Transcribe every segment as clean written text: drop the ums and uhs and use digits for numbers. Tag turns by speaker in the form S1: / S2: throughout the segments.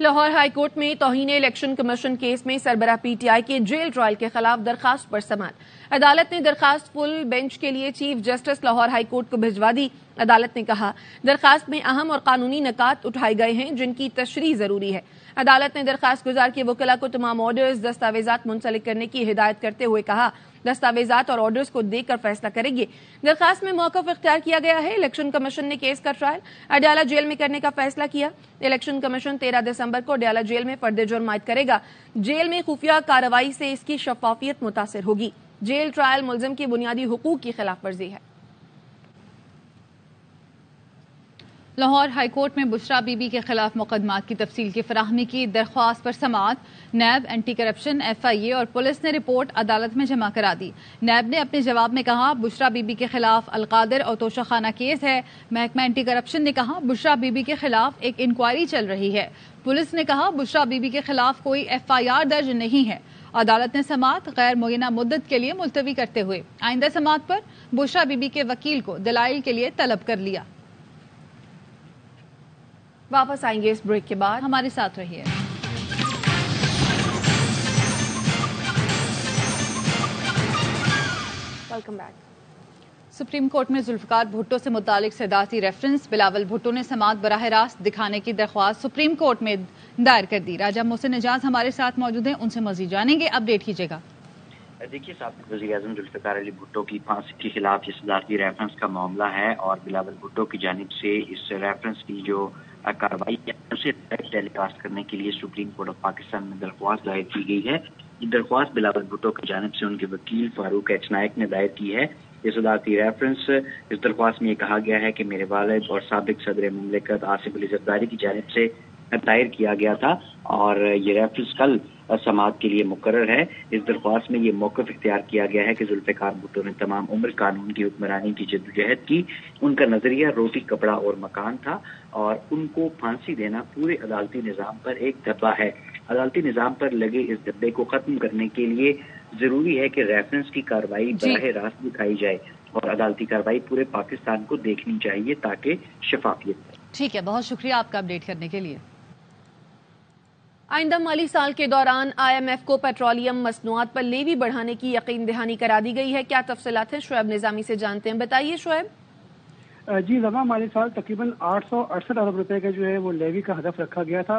S1: Lahore high court میں توہین election commission case میں سربراہ پی ٹی آئی کے جیل ٹرائل کے خلاف درخواست پر سماعت۔ عدالت نے درخواست فل بینچ کے لیے chief justice Lahore high court کو بھجوا دی۔ عدالت نے کہا درخواست میں اہم اور قانونی نکات اٹھائے گئے ہیں جن کی تشریح ضروری ہے۔ عدالت نے درخواست گزار کے وکلاء کو تمام آرڈرز دستاویزات منسلک کرنے کی ہدایت کرتے ہوئے کہا دستاویزات اور آرڈرز کو دیکھ کر فیصلہ کریں گے۔ درخواست میں موقف اختیار کیا گیا ہے۔ الیکشن کمیشن نے کیس کا ٹرائل اڈیالہ جیل میں کرنے کا فیصلہ کیا۔ الیکشن کمیشن 13 دسمبر کو اڈیالہ جیل میں فرد جرم عائد کرے گا۔ جیل میں خفیہ کارروائی سے اس کی شفافیت متاثر ہوگی۔ جیل ٹرائل ملزم کی بنیادی حقوق کی خلاف ورزی ہے۔
S2: لاہور ہائی کورٹ میں بشرا بی بی کے خلاف مقدمات کی تفصیل کی فراہمی کی درخواست پر سماعت۔ نیب، اینٹی کرپشن، ایف آئی اے اور پولیس نے رپورٹ عدالت میں جمع کرا دی۔ نیب نے اپنے جواب میں کہا بشرا بی بی کے خلاف القادر اور توشہ خانہ کیس ہے۔ محکمہ اینٹی کرپشن نے کہا بشرا بی بی کے خلاف ایک انکوائری چل رہی ہے۔ پولیس نے کہا بشرا بی بی کے خلاف کوئی ایف آئی آر درج نہیں ہے۔ عدالت نے سماعت غیر معینہ مدت کے لیے ملتوی کرتے ہوئے آئندہ سماعت پر بشرا بی بی کے وکیل کو دلائل کے لیے طلب کر لیا۔
S1: واپس آئیں گے اس بریک کے بعد،
S2: ہمارے ساتھ رہیے۔
S1: Welcome back.
S2: سپریم کورٹ میں ذوالفقار بھٹو سے متعلق صدارتی ریفرنس بلاول بھٹو نے سماعت براہ راست دکھانے کی درخواست سپریم کورٹ میں دائر کر دی۔ راجہ محسن اعجاز ہمارے ساتھ موجود ہیں، ان سے مزید جانیں گے، اپڈیٹ کیجیے گا۔
S3: دیکھیے سابق وزیر اعظم ذوالفقار علی بھٹو کی پھانسی کے خلاف یہ صدارتی ریفرنس کا معاملہ ہے اور بلاول بھٹو کی جانب سے اس ریفرنس کی جو کارروائی ہے اسے ٹیلی کاسٹ کرنے کے لیے سپریم کورٹ آف پاکستان میں درخواست دائر کی گئی ہے۔ یہ درخواست بلاول بھٹو کی جانب سے ان کے وکیل فاروق ایچ نائک نے دائر کی ہے۔ یہ صدارتی ریفرنس اس درخواست میں یہ کہا گیا ہے کہ میرے والد اور سابق صدر مملکت آصف علی زرداری کی جانب سے دائر کیا گیا تھا اور یہ ریفرنس کل سماعت کے لیے مقرر ہے۔ اس درخواست میں یہ موقف اختیار کیا گیا ہے کہ ذوالفقار بھٹو نے تمام عمر قانون کی حکمرانی کی جدوجہد کی۔ ان کا نظریہ روٹی کپڑا اور مکان تھا اور ان کو پھانسی دینا پورے عدالتی نظام پر ایک دبا ہے۔ عدالتی نظام پر لگے اس دبے کو ختم کرنے کے لیے ضروری ہے کہ ریفرنس کی کارروائی براہ راست دکھائی جائے اور عدالتی کارروائی پورے پاکستان کو دیکھنی چاہیے تاکہ شفافیت۔
S2: ٹھیک ہے، بہت شکریہ آپ کا اپڈیٹ کرنے کے لیے۔
S1: آئندہ مالی سال کے دوران آئی ایم ایف کو پیٹرولیم مصنوعات پر لیوی بڑھانے کی یقین دہانی کرا دی گئی ہے۔ کیا تفصیلات ہیں شعیب نظامی سے جانتے ہیں، بتائیے شعیب۔
S4: جی رواں مالی سال تقریباً 868 ارب روپے کا جو ہے وہ لیوی کا ہدف رکھا گیا تھا،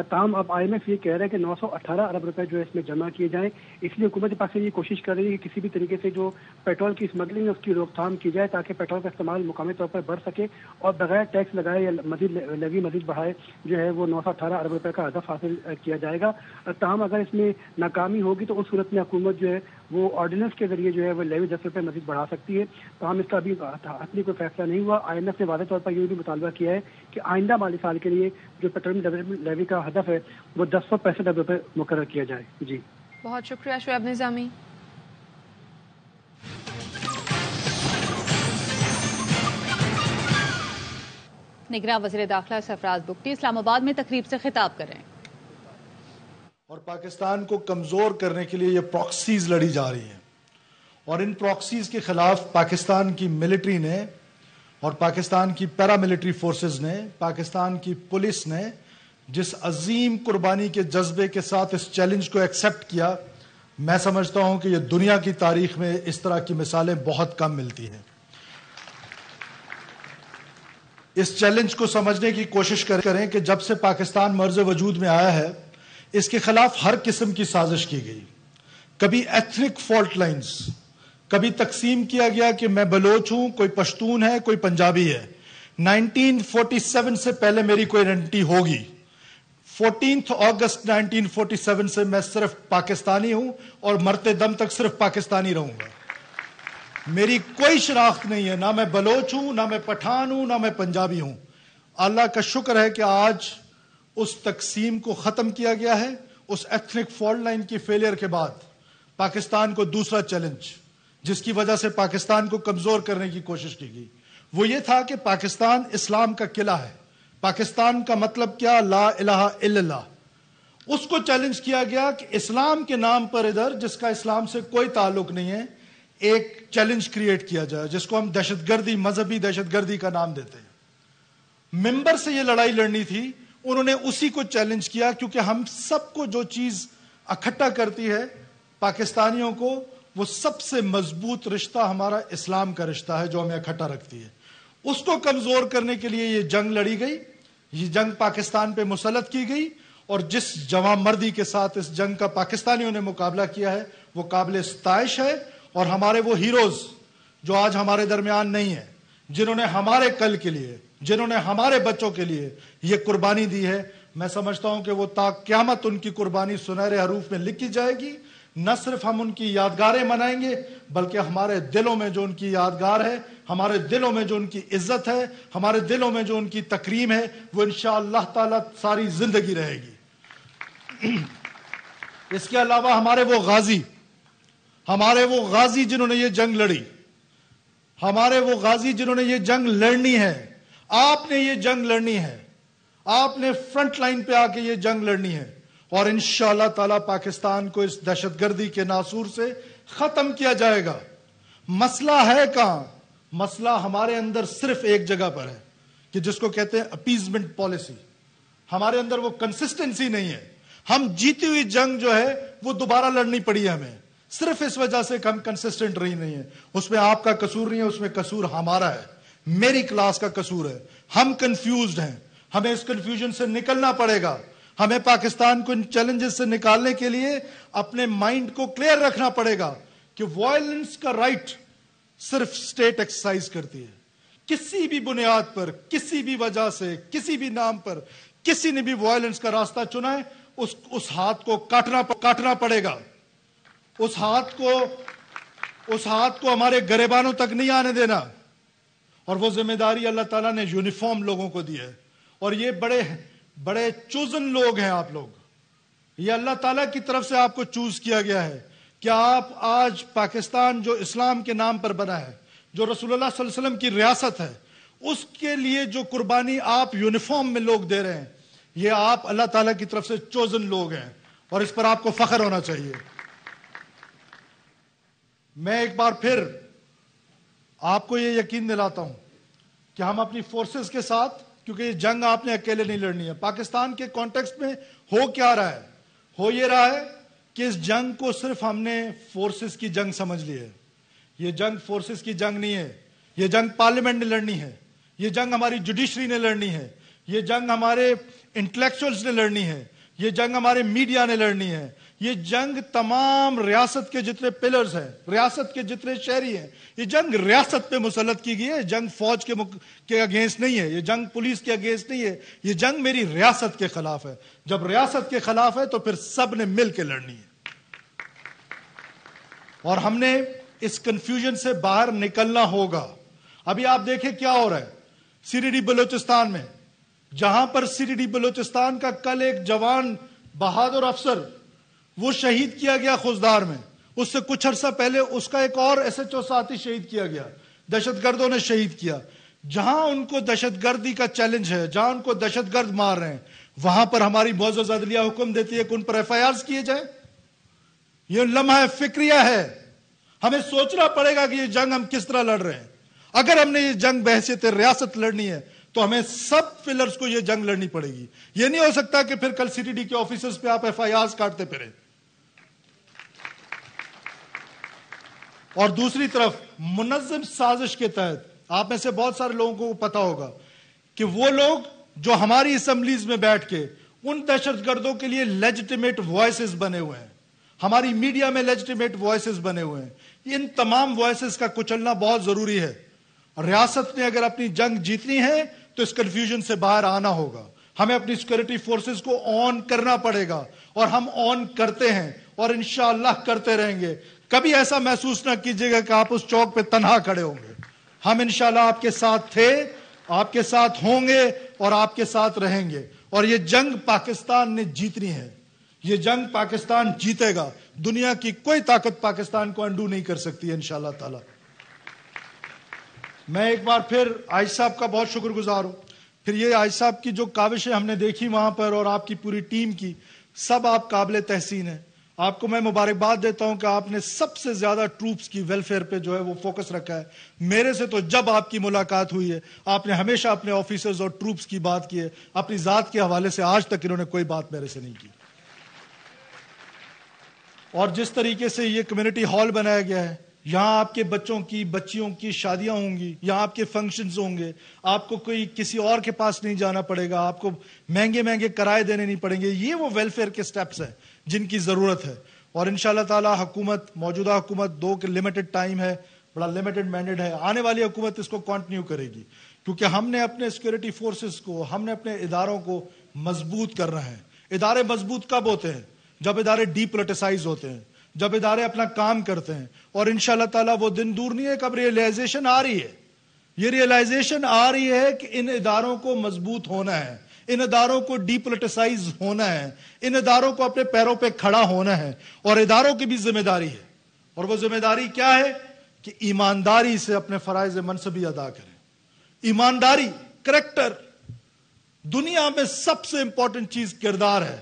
S4: تاہم اب آئی ایم ایف یہ کہہ رہا ہے کہ 918 ارب روپے جو ہے اس میں جمع کیے جائیں۔ اس لیے حکومت پاکستان یہ کوشش کر رہی ہے کہ کسی بھی طریقے سے جو پیٹرول کی اسمگلنگ ہے اس کی روک تھام کی جائے تاکہ پیٹرول کا استعمال مقامی طور پر بڑھ سکے اور بغیر ٹیکس لگائے یا مزید لیوی مزید بڑھائے جو ہے وہ 918 ارب روپے کا ہدف حاصل کیا جائے گا۔ تاہم اگر اس میں ناکامی ہوگی تو اس صورت میں حکومت جو ہے وہ آرڈیننس کے ذریعے جو ہے وہ لیوی 10 روپے مزید بڑھا سکتی ہے۔ تاہم اس کا ابھی حتمی کوئی فیصلہ نہیں ہوا۔ آئی ایم ایف نے واضح طور پر یہ بھی مطالبہ کیا ہے کہ آئندہ مالی سال کے لیے جو پیٹرولیم ڈیولپمنٹ لیوی کا ہدف ہے وہ 1065 ارب روپے مقرر کیا جائے۔ جی
S1: بہت شکریہ شعیب نظامی۔
S2: نگراں وزیر داخلہ سرفراز بگٹی اسلام آباد میں تقریب سے خطاب کر رہے ہیں۔
S5: اور پاکستان کو کمزور کرنے کے لیے یہ پراکسیز لڑی جا رہی ہیں اور ان پراکسیز کے خلاف پاکستان کی ملٹری نے اور پاکستان کی پیرا ملٹری فورسز نے، پاکستان کی پولیس نے جس عظیم قربانی کے جذبے کے ساتھ اس چیلنج کو ایکسپٹ کیا، میں سمجھتا ہوں کہ یہ دنیا کی تاریخ میں اس طرح کی مثالیں بہت کم ملتی ہیں۔ اس چیلنج کو سمجھنے کی کوشش کریں کہ جب سے پاکستان مرز وجود میں آیا ہے اس کے خلاف ہر قسم کی سازش کی گئی، کبھی ایتھنک فالٹ لائنز، کبھی تقسیم کیا گیا کہ میں بلوچ ہوں، کوئی پشتون ہے، کوئی پنجابی ہے۔ 1947 سے پہلے میری کوئی آئیڈینٹی ہوگی، 14 اگست 1947 سے میں صرف پاکستانی ہوں اور مرتے دم تک صرف پاکستانی رہوں گا۔ میری کوئی شناخت نہیں ہے، نہ میں بلوچ ہوں، نہ میں پٹھان ہوں، نہ میں پنجابی ہوں۔ اللہ کا شکر ہے کہ آج اس تقسیم کو ختم کیا گیا ہے۔ اس ایتھنک فالٹ لائن کی فیلئر کے بعد پاکستان کو دوسرا چیلنج جس کی وجہ سے پاکستان کو کمزور کرنے کی کوشش کی گئی وہ یہ تھا کہ پاکستان اسلام کا قلعہ ہے۔ پاکستان کا مطلب کیا؟ لا الہ الا اللہ۔ اس کو چیلنج کیا گیا کہ اسلام کے نام پر ادھر جس کا اسلام سے کوئی تعلق نہیں ہے ایک چیلنج کریٹ کیا جائے جس کو ہم دہشت گردی، مذہبی دہشت گردی کا نام دیتے ہیں۔ ممبر سے یہ لڑائی لڑنی تھی، انہوں نے اسی کو چیلنج کیا، کیونکہ ہم سب کو جو چیز اکٹھا کرتی ہے پاکستانیوں کو، وہ سب سے مضبوط رشتہ ہمارا اسلام کا رشتہ ہے جو ہمیں اکٹھا رکھتی ہے. اس کو کمزور کرنے کے لیے یہ جنگ لڑی گئی، یہ جنگ پاکستان پہ مسلط کی گئی، اور جس جوان مردی کے ساتھ اس جنگ کا پاکستانیوں نے مقابلہ کیا ہے وہ قابل ستائش ہے. اور ہمارے وہ ہیروز جو آج ہمارے درمیان نہیں ہیں، جنہوں نے ہمارے کل کے لیے، جنہوں نے ہمارے بچوں کے لیے یہ قربانی دی ہے، میں سمجھتا ہوں کہ وہ تا قیامت ان کی قربانی سنہرے حروف میں لکھی جائے گی. نہ صرف ہم ان کی یادگاریں منائیں گے، بلکہ ہمارے دلوں میں جو ان کی یادگار ہے، ہمارے دلوں میں جو ان کی عزت ہے، ہمارے دلوں میں جو ان کی تکریم ہے، وہ انشاءاللہ تعالی ساری زندگی رہے گی. اس کے علاوہ ہمارے وہ غازی جنہوں نے یہ جنگ لڑی، ہمارے وہ غازی جنہوں نے یہ جنگ لڑنی ہے. آپ نے یہ جنگ لڑنی ہے، آپ نے فرنٹ لائن پہ آ کے یہ جنگ لڑنی ہے، اور انشاءاللہ تعالی پاکستان کو اس دہشت گردی کے ناسور سے ختم کیا جائے گا. مسئلہ ہے کہاں؟ مسئلہ ہمارے اندر صرف ایک جگہ پر ہے کہ جس کو کہتے ہیں اپیزمنٹ پالیسی. ہمارے اندر وہ کنسسٹنسی نہیں ہے. ہم جیتی ہوئی جنگ جو ہے وہ دوبارہ لڑنی پڑی ہے ہمیں، صرف اس وجہ سے کہ ہم کنسسٹنٹ رہی نہیں ہے. اس میں آپ کا قصور نہیں ہے، اس میں قصور ہمارا ہے، میری کلاس کا قصور ہے. ہم کنفیوزڈ ہیں، ہمیں اس کنفیوژن سے نکلنا پڑے گا. ہمیں پاکستان کو ان چیلنجز سے نکالنے کے لیے اپنے مائنڈ کو کلیئر رکھنا پڑے گا کہ وائلنس کا رائٹ صرف اسٹیٹ ایکسرسائز کرتی ہے. کسی بھی بنیاد پر، کسی بھی وجہ سے، کسی بھی نام پر کسی نے بھی وائلنس کا راستہ چنا ہے، اس ہاتھ کو کاٹنا پڑے گا. اس ہاتھ کو ہمارے گریبانوں تک نہیں آنے دینا. اور وہ ذمہ داری اللہ تعالیٰ نے یونیفارم لوگوں کو دی ہے، اور یہ بڑے چوزن لوگ ہیں. آپ لوگ، یہ اللہ تعالیٰ کی طرف سے آپ کو چوز کیا گیا ہے کہ آپ آج پاکستان جو اسلام کے نام پر بنا ہے، جو رسول اللہ صلی اللہ علیہ وسلم کی ریاست ہے، اس کے لیے جو قربانی آپ یونیفارم میں لوگ دے رہے ہیں، یہ آپ اللہ تعالیٰ کی طرف سے چوزن لوگ ہیں، اور اس پر آپ کو فخر ہونا چاہیے. میں ایک بار پھر آپ کو یہ یقین دلاتا ہوں کہ ہم اپنی فورسز کے ساتھ، کیونکہ یہ جنگ آپ نے اکیلے نہیں لڑنی ہے. پاکستان کے کانٹیکسٹ میں ہو کیا رہا ہے؟ ہو یہ رہا ہے کہ اس جنگ کو صرف ہم نے فورسز کی جنگ سمجھ لی ہے. یہ جنگ فورسز کی جنگ نہیں ہے. یہ جنگ پارلیمنٹ نے لڑنی ہے، یہ جنگ ہماری جوڈیشری نے لڑنی ہے، یہ جنگ ہمارے انٹلیکچوئلز نے لڑنی ہے، یہ جنگ ہمارے میڈیا نے لڑنی ہے، یہ جنگ تمام ریاست کے جتنے پلرز ہیں، ریاست کے جتنے شہری ہیں، یہ جنگ ریاست پہ مسلط کی گئی ہے. جنگ فوج کے اگینسٹ نہیں ہے، یہ جنگ پولیس کے اگینسٹ نہیں ہے، یہ جنگ میری ریاست کے خلاف ہے. جب ریاست کے خلاف ہے تو پھر سب نے مل کے لڑنی ہے. اور ہم نے اس کنفیوژن سے باہر نکلنا ہوگا. ابھی آپ دیکھیں کیا ہو رہا ہے سی ڈی بلوچستان میں، جہاں پر سی ڈی بلوچستان کا کل ایک جوان بہادر افسر وہ شہید کیا گیا خوزدار میں. اس سے کچھ عرصہ پہلے اس کا ایک اور SHO ساتھی شہید کیا گیا، دہشت گردوں نے شہید کیا. جہاں ان کو دہشت گردی کا چیلنج ہے، جہاں ان کو دہشت گرد مار رہے ہیں، وہاں پر ہماری معزز عدلیہ حکم دیتی ہے کہ ان پر FIRs کیے جائیں. یہ لمحہ فکریہ ہے. ہمیں سوچنا پڑے گا کہ یہ جنگ ہم کس طرح لڑ رہے ہیں. اگر ہم نے یہ جنگ بحیثیت ریاست لڑنی ہے تو ہمیں سب پلرز کو یہ جنگ لڑنی پڑے گی. یہ نہیں ہو سکتا کہ پھر کل CTD کے آفیسرز پہ آپ FIRs کاٹتے پھریں. اور دوسری طرف منظم سازش کے تحت آپ میں سے بہت سارے لوگوں کو پتا ہوگا کہ وہ لوگ جو ہماری اسمبلیز میں بیٹھ کے ان دہشت گردوں کے لیے لیجیٹیمیٹ وائسز بنے ہوئے ہیں، ہماری میڈیا میں لیجیٹیمیٹ وائسز بنے ہوئے ہیں، ان تمام وائسز کا کچلنا بہت ضروری ہے. ریاست نے اگر اپنی جنگ جیتنی ہے تو اس کنفیوژن سے باہر آنا ہوگا. ہمیں اپنی سیکورٹی فورسز کو آن کرنا پڑے گا، اور ہم آن کرتے ہیں اور انشاءاللہ کرتے رہیں گے. کبھی ایسا محسوس نہ کیجیے گا کہ آپ اس چوک پہ تنہا کھڑے ہوں گے. ہم انشاءاللہ آپ کے ساتھ تھے، آپ کے ساتھ ہوں گے اور آپ کے ساتھ رہیں گے. اور یہ جنگ پاکستان نے جیتنی ہے. یہ جنگ پاکستان جیتے گا. دنیا کی کوئی طاقت پاکستان کو انڈو نہیں کر سکتی ہے انشاءاللہ تعالی. میں ایک بار پھر عائشہ صاحب کا بہت شکر گزار ہوں. پھر یہ عائشہ صاحب کی جو کاوشیں ہم نے دیکھی وہاں پر اور آپ کی پوری ٹیم کی، سب آپ قابل تحسین ہیں. آپ کو میں مبارکباد دیتا ہوں کہ آپ نے سب سے زیادہ ٹروپس کی ویلفیئر پہ جو ہے وہ فوکس رکھا ہے. میرے سے تو جب آپ کی ملاقات ہوئی ہے آپ نے ہمیشہ اپنے آفیسرز اور ٹروپس کی بات کی ہے. اپنی ذات کے حوالے سے آج تک انہوں نے کوئی بات میرے سے نہیں کی. اور جس طریقے سے یہ کمیونٹی ہال بنایا گیا ہے, یہاں آپ کے بچوں کی بچیوں کی شادیاں ہوں گی, یہاں آپ کے فنکشنز ہوں گے, آپ کو کوئی کسی اور کے پاس نہیں جانا پڑے گا, آپ کو مہنگے مہنگے کرائے دینے نہیں پڑیں گے. یہ وہ ویلفیئر کے سٹیپس ہیں جن کی ضرورت ہے. اور انشاءاللہ تعالی حکومت, موجودہ حکومت 2 کے لمیٹڈ ٹائم ہے, بڑا لمیٹڈ مینڈیٹ ہے, آنے والی حکومت اس کو کنٹینیو کرے گی, کیونکہ ہم نے اپنے سیکورٹی فورسز کو, ہم نے اپنے اداروں کو مضبوط کرنا ہے. ادارے مضبوط کب ہوتے ہیں؟ جب ادارے ڈی پولیٹیسائز ہوتے ہیں, جب ادارے اپنا کام کرتے ہیں. اور انشاءاللہ تعالی وہ دن دور نہیں ہے کب ریئلائزیشن آ رہی ہے. یہ ریئلائزیشن آ رہی ہے کہ ان اداروں کو مضبوط ہونا ہے, ان اداروں کو ڈی پولیٹیسائز ہونا ہے, ان اداروں کو اپنے پیروں پہ کھڑا ہونا ہے. اور اداروں کی بھی ذمہ داری ہے, اور وہ ذمہ داری کیا ہے کہ ایمانداری سے اپنے فرائض منصبی ادا کریں. ایمانداری, کریکٹر. دنیا میں سب سے امپورٹنٹ چیز کردار ہے.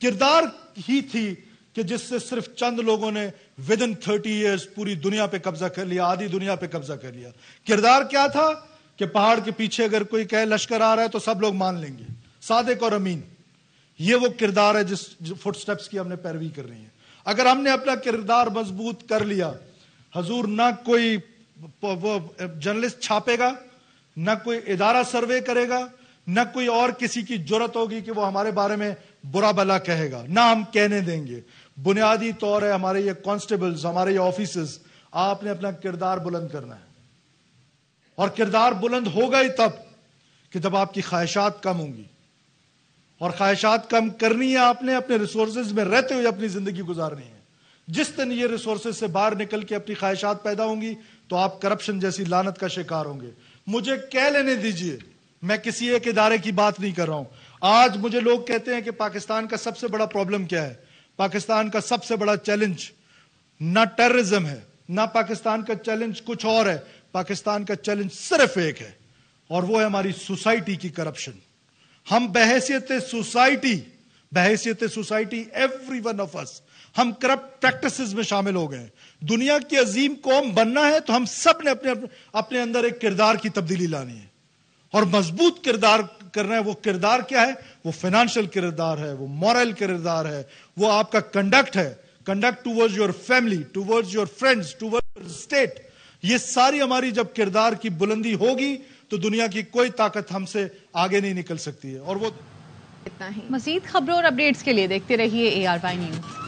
S5: کردار ہی تھی کہ جس سے صرف چند لوگوں نے ودن 30 ایئرز پوری دنیا پہ قبضہ کر لیا, آدھی دنیا پہ قبضہ کر لیا. کردار کیا تھا کہ پہاڑ کے پیچھے اگر کوئی کہے لشکر آ رہا ہے تو سب لوگ مان لیں گے, صادق اور امین. یہ وہ کردار ہے جس فٹ سٹیپس کی ہم نے پیروی کر رہی ہے. اگر ہم نے اپنا کردار مضبوط کر لیا, حضور نہ کوئی وہ جرنلسٹ چھاپے گا, نہ کوئی ادارہ سروے کرے گا, نہ کوئی اور کسی کی جرت ہوگی کہ وہ ہمارے بارے میں برا بلا کہے گا, نہ ہم کہنے دیں گے. بنیادی طور ہے ہمارے یہ کانسٹیبلز, ہمارے یہ آفیسرز, آپ نے اپنا کردار بلند کرنا ہے. اور کردار بلند ہوگا ہی تب کہ جب آپ کی خواہشات کم ہوں گی. اور خواہشات کم کرنی ہے آپ نے, اپنے ریسورسز میں رہتے ہوئے اپنی زندگی گزارنی ہے. جس دن یہ ریسورسز سے باہر نکل کے اپنی خواہشات پیدا ہوں گی تو آپ کرپشن جیسی لعنت کا شکار ہوں گے. مجھے کہہ لینے دیجئے, میں کسی ایک ادارے کی بات نہیں کر رہا ہوں. آج مجھے لوگ کہتے ہیں کہ پاکستان کا سب سے بڑا پرابلم کیا ہے. پاکستان کا سب سے بڑا چیلنج نہ ٹیررزم ہے, نہ پاکستان کا چیلنج کچھ اور ہے. پاکستان کا چیلنج صرف ایک ہے, اور وہ ہے ہماری سوسائٹی کی کرپشن. ہم بحیثیت سوسائٹی ایوری ون آف اس, ہم کرپٹ پریکٹسز میں شامل ہو گئے. دنیا کی عظیم قوم بننا ہے تو ہم سب نے اپنے اندر ایک کردار کی تبدیلی لانی ہے, اور مضبوط کردار کرنا ہے. وہ کردار کیا ہے؟ وہ فائنانشل کردار ہے, وہ مورل کردار ہے, وہ آپ کا کنڈکٹ ہے, conduct towards your family, towards your friends, towards state. یہ ساری ہماری جب کردار کی بلندی ہوگی تو دنیا کی کوئی طاقت ہم سے آگے نہیں نکل سکتی ہے. اور وہ
S2: مزید خبروں اور اپڈیٹس کے لیے دیکھتے رہیے ARY نیوز.